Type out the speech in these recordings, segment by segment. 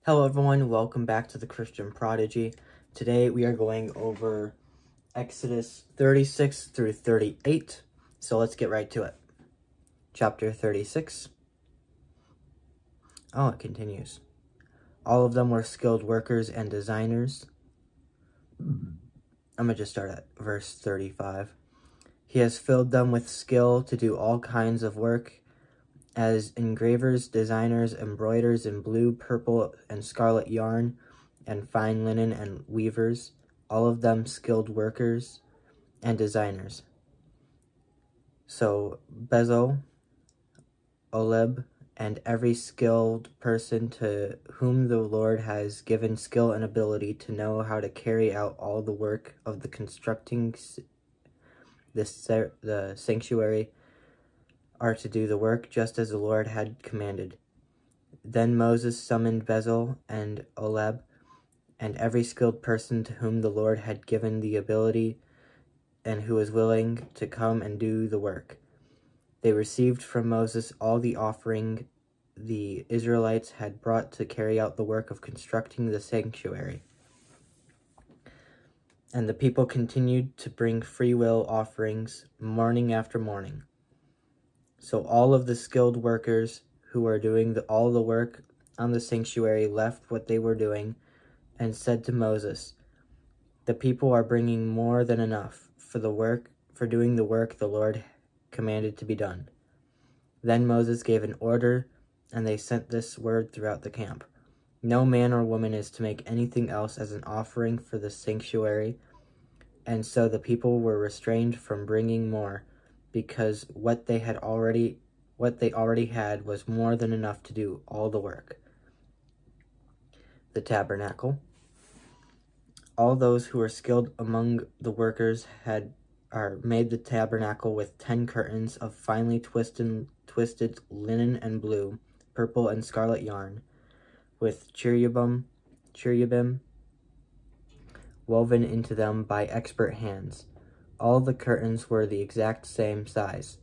Hello everyone, welcome back to the Christian Prodigy. Today we are going over Exodus 36 through 38, so let's get right to it. Chapter 36. Oh, it continues. All of them were skilled workers and designers. I'm going to just start at verse 35. He has filled them with skill to do all kinds of work, as engravers, designers, embroiders in blue, purple, and scarlet yarn, and fine linen, and weavers, all of them skilled workers and designers. So Bezalel, Oholiab, and every skilled person to whom the Lord has given skill and ability to know how to carry out all the work of the constructing the sanctuary are to do the work just as the Lord had commanded. Then Moses summoned Bezalel and Oholiab and every skilled person to whom the Lord had given the ability and who was willing to come and do the work. They received from Moses all the offering the Israelites had brought to carry out the work of constructing the sanctuary. And the people continued to bring free will offerings morning after morning. So all of the skilled workers who were doing all the work on the sanctuary left what they were doing and said to Moses, "The people are bringing more than enough for doing the work the Lord commanded to be done." Then Moses gave an order, and they sent this word throughout the camp: "No man or woman is to make anything else as an offering for the sanctuary." And so the people were restrained from bringing more, because what they already had was more than enough to do all the work. The tabernacle. All those who were skilled among the workers made the tabernacle with 10 curtains of finely twisted linen and blue, purple, and scarlet yarn, with cherubim woven into them by expert hands. All the curtains were the same size,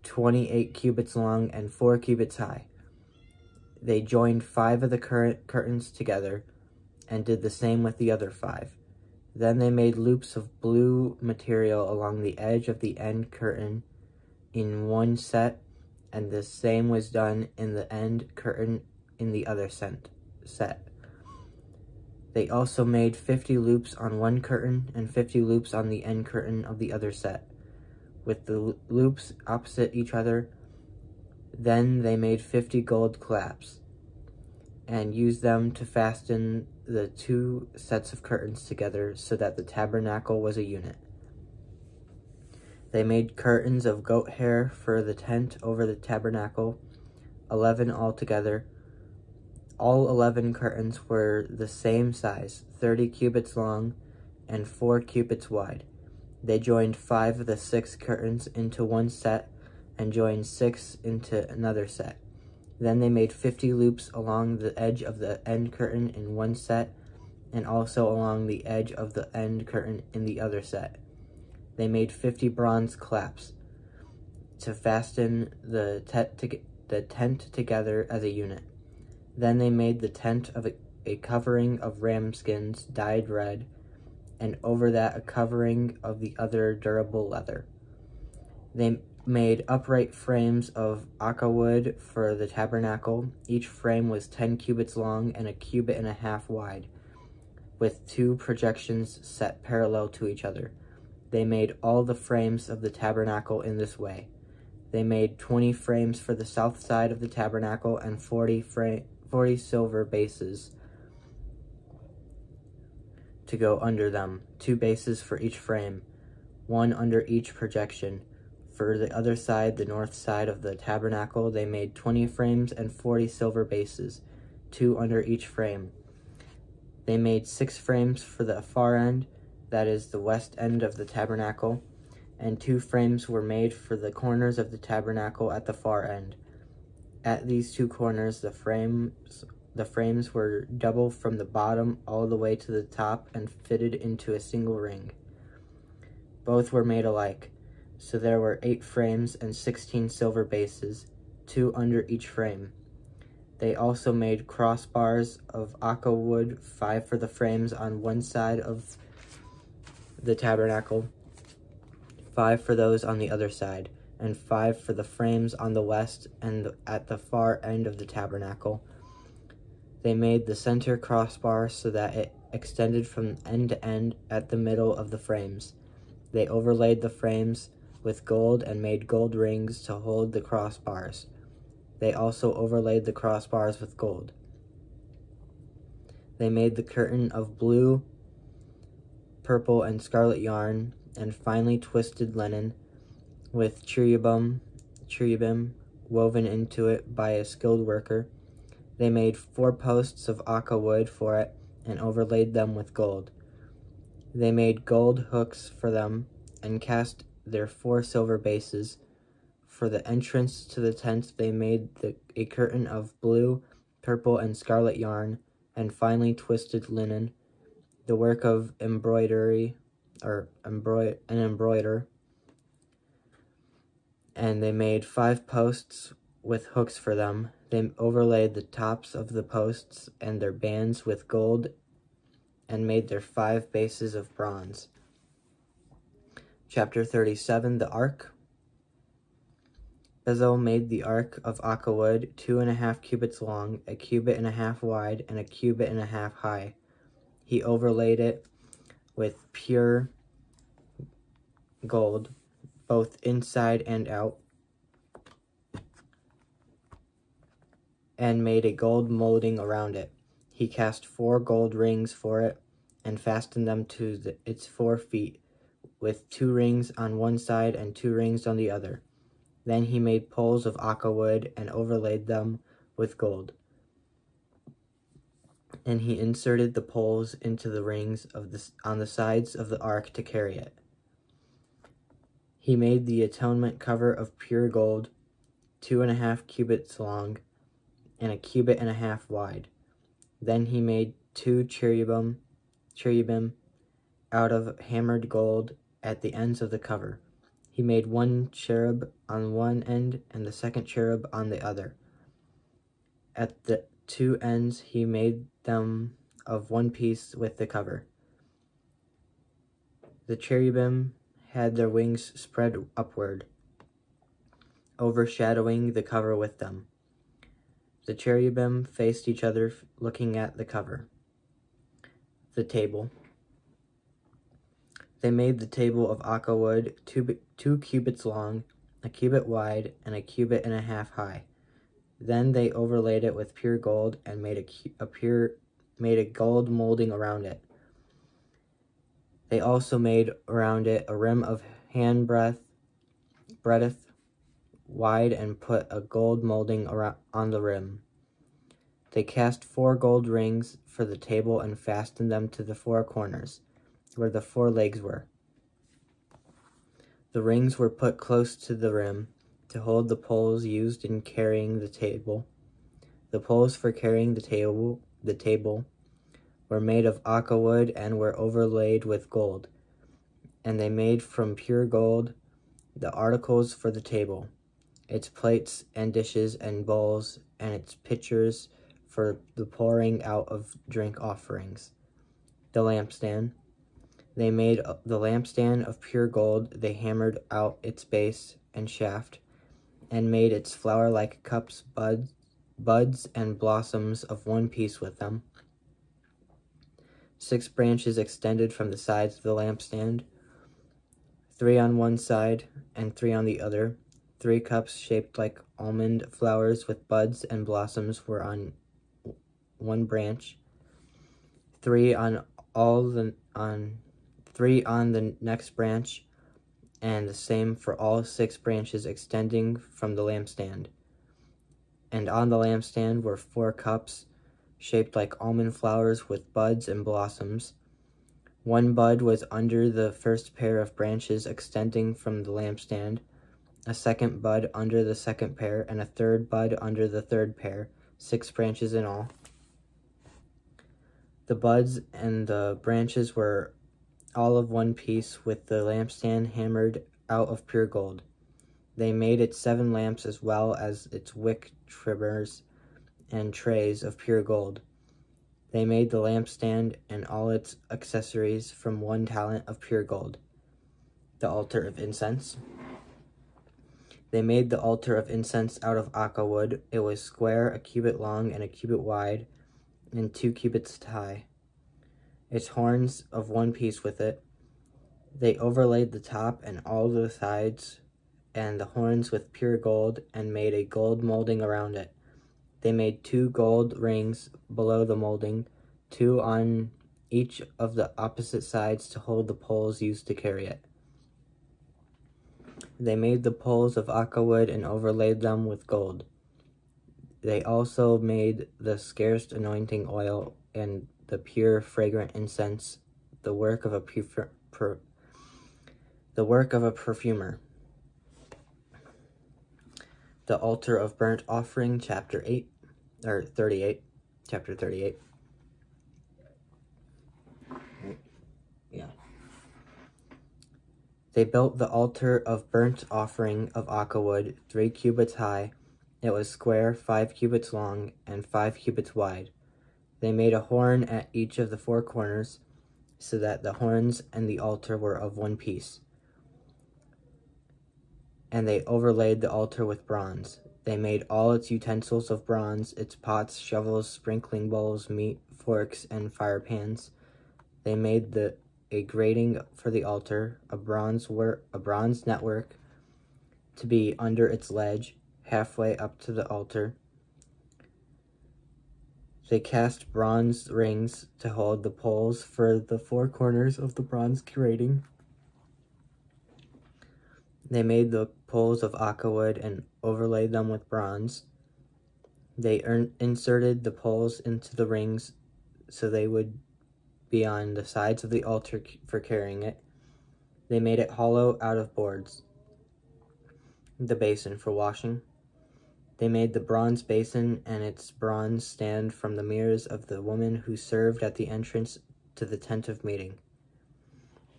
28 cubits long and 4 cubits high. They joined 5 of the curtains together and did the same with the other 5. Then they made loops of blue material along the edge of the end curtain in one set, and the same was done in the end curtain in the other set. They also made 50 loops on one curtain and 50 loops on the end curtain of the other set, with the loops opposite each other. Then they made 50 gold clasps and used them to fasten the 2 sets of curtains together so that the tabernacle was a unit. They made curtains of goat hair for the tent over the tabernacle, 11 altogether. All 11 curtains were the same size, 30 cubits long and 4 cubits wide. They joined 5 of the 6 curtains into one set and joined 6 into another set. Then they made 50 loops along the edge of the end curtain in one set and also along the edge of the end curtain in the other set. They made 50 bronze clasps to fasten the tent together as a unit. Then they made the tent of a covering of ram skins dyed red, and over that a covering of the other durable leather. They made upright frames of acacia wood for the tabernacle. Each frame was 10 cubits long and 1.5 cubits wide, with 2 projections set parallel to each other. They made all the frames of the tabernacle in this way. They made 20 frames for the south side of the tabernacle and 40 silver bases to go under them, 2 bases for each frame, 1 under each projection. For the other side, the north side of the tabernacle, they made 20 frames and 40 silver bases, 2 under each frame. They made 6 frames for the far end, that is the west end of the tabernacle, and 2 frames were made for the corners of the tabernacle at the far end. At these 2 corners, the frames were double from the bottom all the way to the top and fitted into a single ring. Both were made alike, so there were 8 frames and 16 silver bases, 2 under each frame. They also made crossbars of aca wood, 5 for the frames on one side of the tabernacle, 5 for those on the other side, and 5 for the frames on the west and at the far end of the tabernacle. They made the center crossbar so that it extended from end to end at the middle of the frames. They overlaid the frames with gold and made gold rings to hold the crossbars. They also overlaid the crossbars with gold. They made the curtain of blue, purple, and scarlet yarn and finely twisted linen with cherubim woven into it by a skilled worker. They made 4 posts of aca wood for it and overlaid them with gold. They made gold hooks for them and cast their 4 silver bases. For the entrance to the tent, they made a curtain of blue, purple, and scarlet yarn and finely twisted linen, the work of an embroider. And they made 5 posts with hooks for them. They overlaid the tops of the posts and their bands with gold and made their 5 bases of bronze. Chapter 37, the Ark. Bezalel made the ark of aca wood, 2.5 cubits long, 1.5 cubits wide, and 1.5 cubits high. He overlaid it with pure gold, both inside and out, and made a gold molding around it. He cast 4 gold rings for it and fastened them to its 4 feet, with 2 rings on one side and 2 rings on the other. Then he made poles of aca wood and overlaid them with gold. And he inserted the poles into the rings on the sides of the ark to carry it. He made the atonement cover of pure gold, 2.5 cubits long, and 1.5 cubits wide. Then he made 2 cherubim out of hammered gold at the ends of the cover. He made 1 cherub on one end and the second cherub on the other. At the 2 ends he made them of one piece with the cover. The cherubim had their wings spread upward, overshadowing the cover with them. The cherubim faced each other, looking at the cover. The table. They made the table of aca wood, 2 cubits long, 1 cubit wide, and 1.5 cubits high. Then they overlaid it with pure gold and made a gold molding around it. They also made around it a rim of hand breadth wide and put a gold molding on the rim. They cast 4 gold rings for the table and fastened them to the 4 corners, where the 4 legs were. The rings were put close to the rim to hold the poles used in carrying the table. The poles for carrying the table were made of aca wood and were overlaid with gold, and they made from pure gold the articles for the table, its plates and dishes and bowls, and its pitchers for the pouring out of drink offerings. The lampstand. They made the lampstand of pure gold. They hammered out its base and shaft, and made its flower-like cups, buds, and blossoms of one piece with them. 6 branches extended from the sides of the lampstand, 3 on one side and 3 on the other. 3 cups shaped like almond flowers with buds and blossoms were on one branch, 3 on the next branch, and the same for all 6 branches extending from the lampstand. And on the lampstand were 4 cups shaped like almond flowers with buds and blossoms. 1 bud was under the first pair of branches extending from the lampstand, a 2nd bud under the 2nd pair, and a 3rd bud under the 3rd pair, 6 branches in all. The buds and the branches were all of one piece, with the lampstand hammered out of pure gold. They made its 7 lamps as well as its wick trimmers and trays of pure gold. They made the lampstand and all its accessories from 1 talent of pure gold. The altar of incense. They made the altar of incense out of aca wood. It was square, a cubit long and a cubit wide, and 2 cubits high. Its horns of 1 piece with it. They overlaid the top and all the sides and the horns with pure gold, and made a gold molding around it. They made 2 gold rings below the molding, 2 on each of the opposite sides to hold the poles used to carry it. They made the poles of aca wood and overlaid them with gold. They also made the scarce anointing oil and the pure fragrant incense, the work of a perfumer. The altar of burnt offering, chapter 38. Yeah. They built the altar of burnt offering of aca wood, 3 cubits high. It was square, 5 cubits long, and 5 cubits wide. They made a horn at each of the 4 corners, so that the horns and the altar were of 1 piece. And they overlaid the altar with bronze. They made all its utensils of bronze, its pots, shovels, sprinkling bowls, meat, forks, and fire pans. They made a grating for the altar, a bronze network to be under its ledge, halfway up to the altar. They cast bronze rings to hold the poles for the 4 corners of the bronze grating. They made the poles of aca wood and overlaid them with bronze. They inserted the poles into the rings so they would be on the sides of the altar for carrying it. They made it hollow out of boards. The basin for washing. They made the bronze basin and its bronze stand from the mirrors of the woman who served at the entrance to the tent of meeting.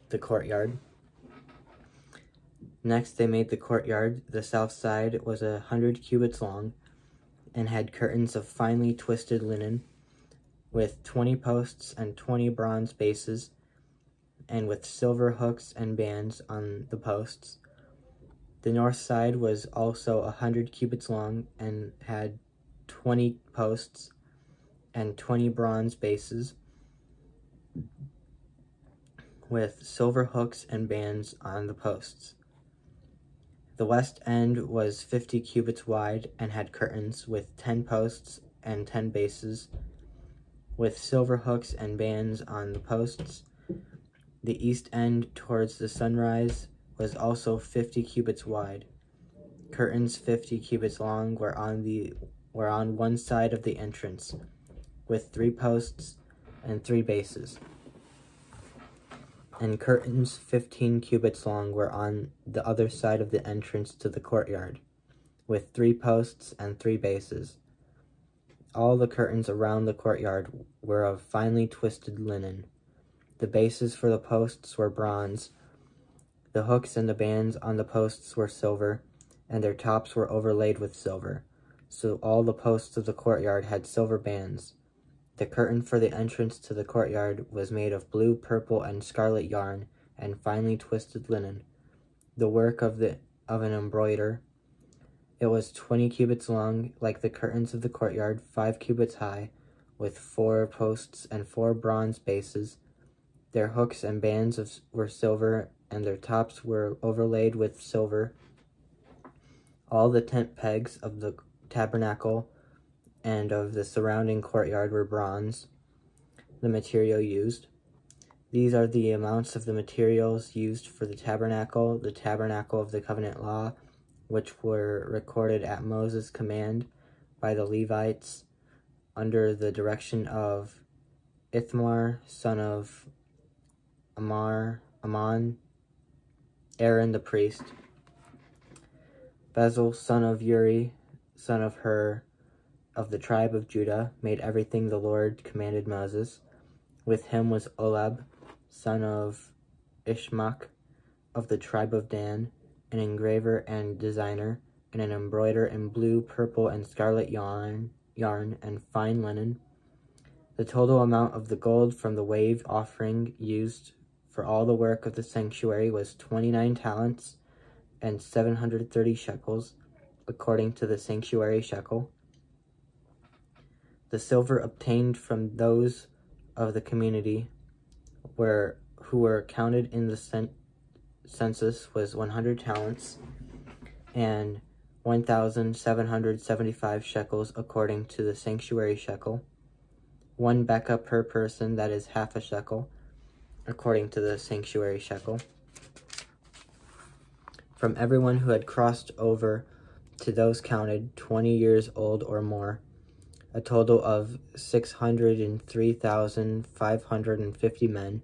The courtyard. Next they made the courtyard. The south side was 100 cubits long and had curtains of finely twisted linen, with 20 posts and 20 bronze bases, and with silver hooks and bands on the posts. The north side was also 100 cubits long and had 20 posts and 20 bronze bases, with silver hooks and bands on the posts. The west end was 50 cubits wide and had curtains with 10 posts and 10 bases, with silver hooks and bands on the posts. The east end towards the sunrise was also 50 cubits wide. Curtains 50 cubits long were on one side of the entrance, with 3 posts and 3 bases. And curtains 15 cubits long were on the other side of the entrance to the courtyard, with 3 posts and 3 bases. All the curtains around the courtyard were of finely twisted linen. The bases for the posts were bronze. The hooks and the bands on the posts were silver, and their tops were overlaid with silver. So all the posts of the courtyard had silver bands. The curtain for the entrance to the courtyard was made of blue, purple, and scarlet yarn and finely twisted linen, the work of an embroiderer. It was 20 cubits long, like the curtains of the courtyard, 5 cubits high, with 4 posts and 4 bronze bases. Their hooks and bands were silver, and their tops were overlaid with silver. All the tent pegs of the tabernacle and of the surrounding courtyard were bronze, the material used. These are the amounts of the materials used for the tabernacle of the covenant law, which were recorded at Moses' command by the Levites under the direction of Ithamar, son of Amon, Aaron the priest, Bezalel, son of Uri, son of Hur, of the tribe of Judah, made everything the Lord commanded Moses. With him was Olab, son of Ishmach, of the tribe of Dan, an engraver and designer, and an embroiderer in blue, purple, and scarlet yarn, yarn, and fine linen. The total amount of the gold from the wave offering used for all the work of the sanctuary was 29 talents and 730 shekels, according to the sanctuary shekel. The silver obtained from those of the community who were counted in the census was 100 talents and 1,775 shekels according to the sanctuary shekel. 1 beka per person, that is half a shekel, according to the sanctuary shekel. From everyone who had crossed over to those counted 20 years old or more, a total of 603,550 men.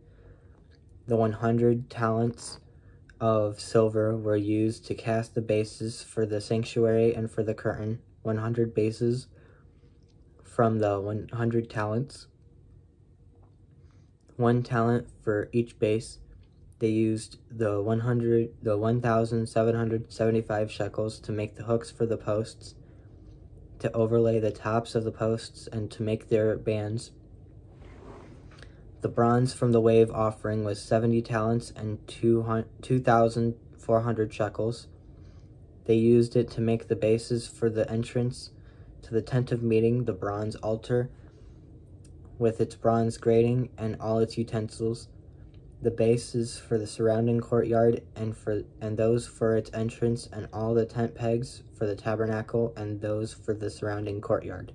The 100 talents of silver were used to cast the bases for the sanctuary and for the curtain, 100 bases from the 100 talents. 1 talent for each base. They used the 1,775 shekels to make the hooks for the posts, to overlay the tops of the posts, and to make their bands. The bronze from the wave offering was 70 talents and 2,400 shekels. They used it to make the bases for the entrance to the tent of meeting, the bronze altar, with its bronze grating and all its utensils, the bases for the surrounding courtyard, and those for its entrance, and all the tent pegs for the tabernacle, and those for the surrounding courtyard.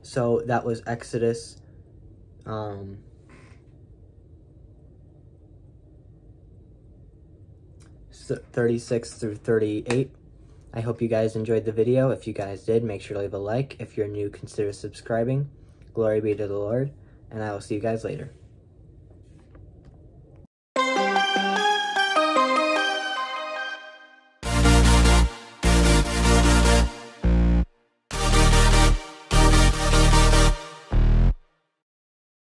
So that was Exodus 36 through 38. I hope you guys enjoyed the video. If you guys did, make sure to leave a like. If you're new, consider subscribing. Glory be to the Lord, and I will see you guys later.